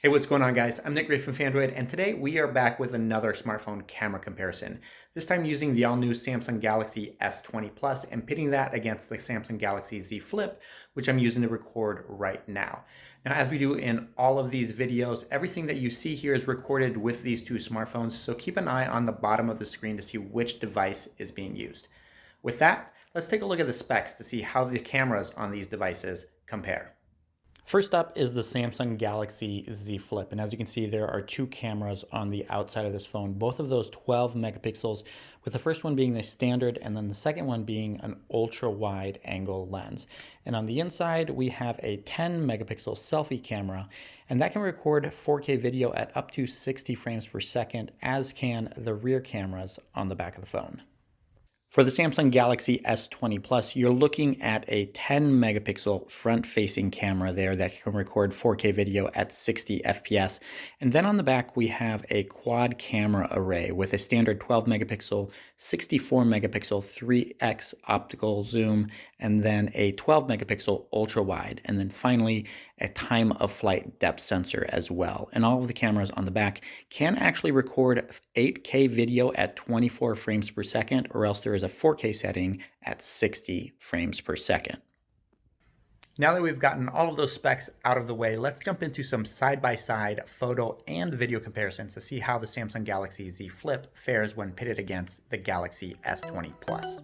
Hey, what's going on, guys? I'm Nick Gray from Fandroid, and today we are back with another smartphone camera comparison. This time using the all-new Samsung Galaxy S20 Plus and pitting that against the Samsung Galaxy Z Flip, which I'm using to record right now. Now, as we do in all of these videos, everything that you see here is recorded with these two smartphones, so keep an eye on the bottom of the screen to see which device is being used. With that, let's take a look at the specs to see how the cameras on these devices compare. First up is the Samsung Galaxy Z Flip, and as you can see, there are two cameras on the outside of this phone, both of those 12 megapixels, with the first one being the standard and then the second one being an ultra wide angle lens. And on the inside, we have a 10 megapixel selfie camera, and that can record 4K video at up to 60 frames per second, as can the rear cameras on the back of the phone. For the Samsung Galaxy S20 Plus, you're looking at a 10 megapixel front-facing camera there that can record 4K video at 60 FPS. And then on the back, we have a quad camera array with a standard 12 megapixel, 64 megapixel 3x optical zoom, and then a 12 megapixel ultra wide. And then finally, a time of flight depth sensor as well. And all of the cameras on the back can actually record 8K video at 24 frames per second, or else there is a 4K setting at 60 frames per second. Now that we've gotten all of those specs out of the way, let's jump into some side-by-side photo and video comparisons to see how the Samsung Galaxy Z Flip fares when pitted against the Galaxy S20 Plus.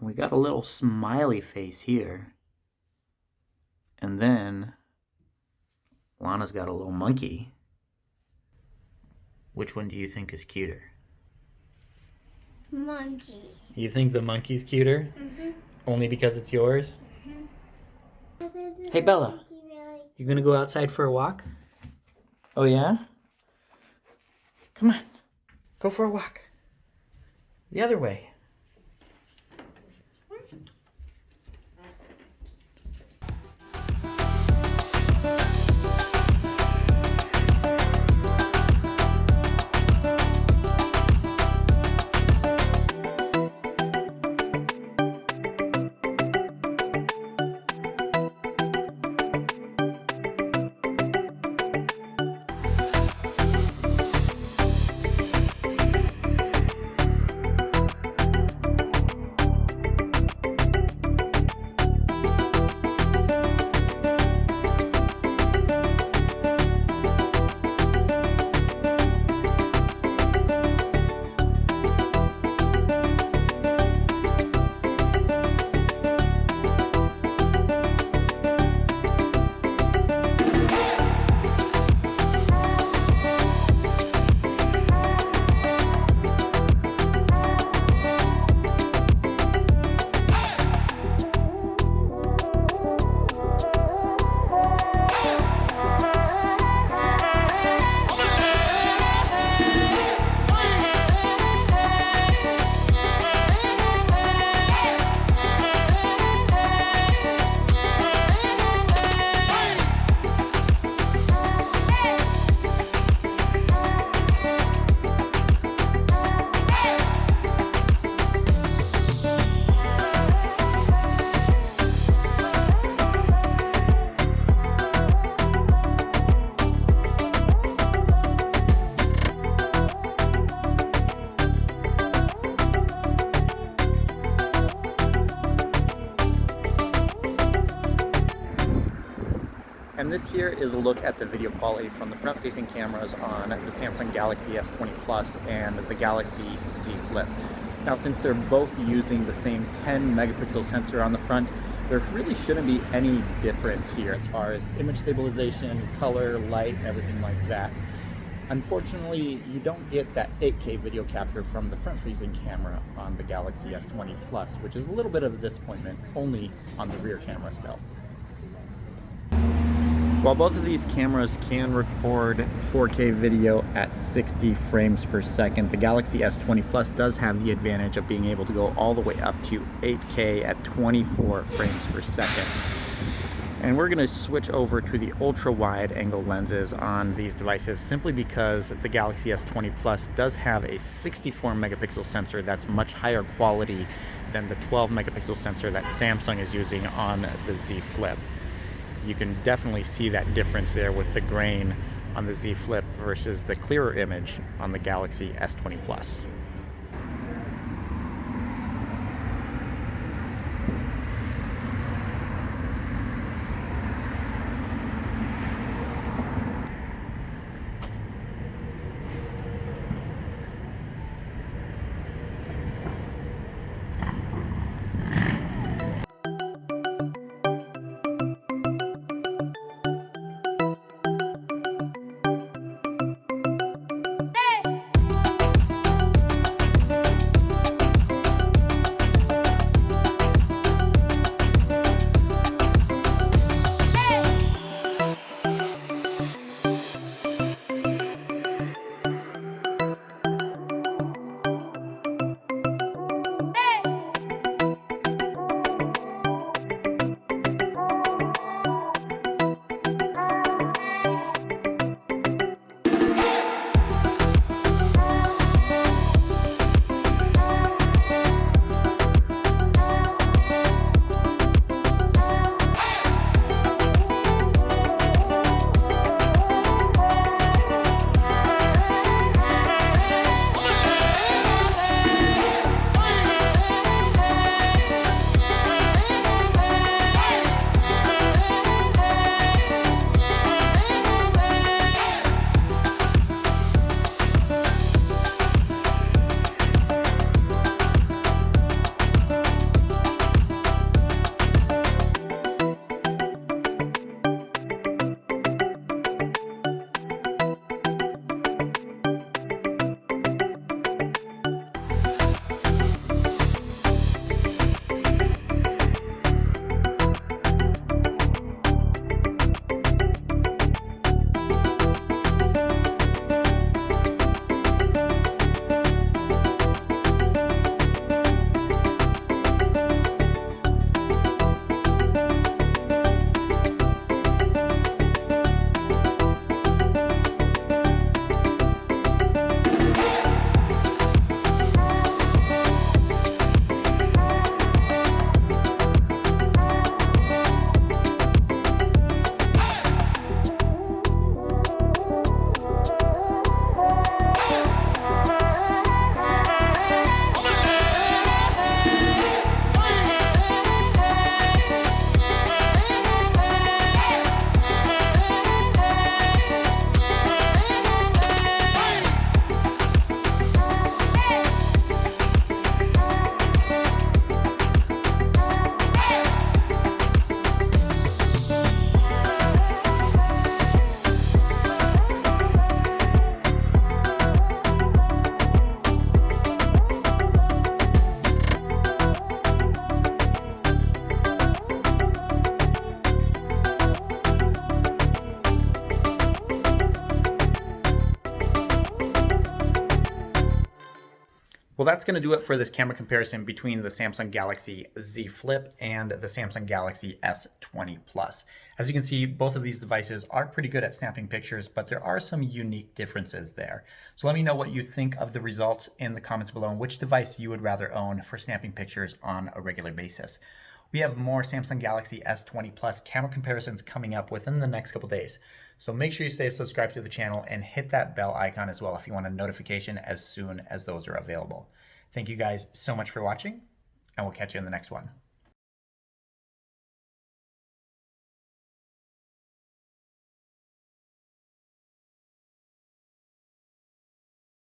We got a little smiley face here. And then Lana's got a little monkey. Which one do you think is cuter? Monkey. You think the monkey's cuter? Mm-hmm. Only because it's yours? Mm-hmm. Hey, Bella. You gonna go outside for a walk? Oh, yeah? Come on. Go for a walk. The other way. And this here is a look at the video quality from the front-facing cameras on the Samsung Galaxy S20 Plus and the Galaxy Z Flip. Now, since they're both using the same 10 megapixel sensor on the front, there really shouldn't be any difference here as far as image stabilization, color, light, everything like that. Unfortunately, you don't get that 8K video capture from the front-facing camera on the Galaxy S20 Plus, which is a little bit of a disappointment, only on the rear camera still. While both of these cameras can record 4K video at 60 frames per second, the Galaxy S20 Plus does have the advantage of being able to go all the way up to 8K at 24 frames per second. And we're going to switch over to the ultra-wide angle lenses on these devices simply because the Galaxy S20 Plus does have a 64 megapixel sensor that's much higher quality than the 12 megapixel sensor that Samsung is using on the Z Flip. You can definitely see that difference there with the grain on the Z Flip versus the clearer image on the Galaxy S20 Plus. Well, that's going to do it for this camera comparison between the Samsung Galaxy Z Flip and the Samsung Galaxy S20 Plus. As you can see, both of these devices are pretty good at snapping pictures, but there are some unique differences there. So let me know what you think of the results in the comments below and which device you would rather own for snapping pictures on a regular basis. We have more Samsung Galaxy S20 Plus camera comparisons coming up within the next couple days. So make sure you stay subscribed to the channel and hit that bell icon as well if you want a notification as soon as those are available. Thank you guys so much for watching, and we'll catch you in the next one.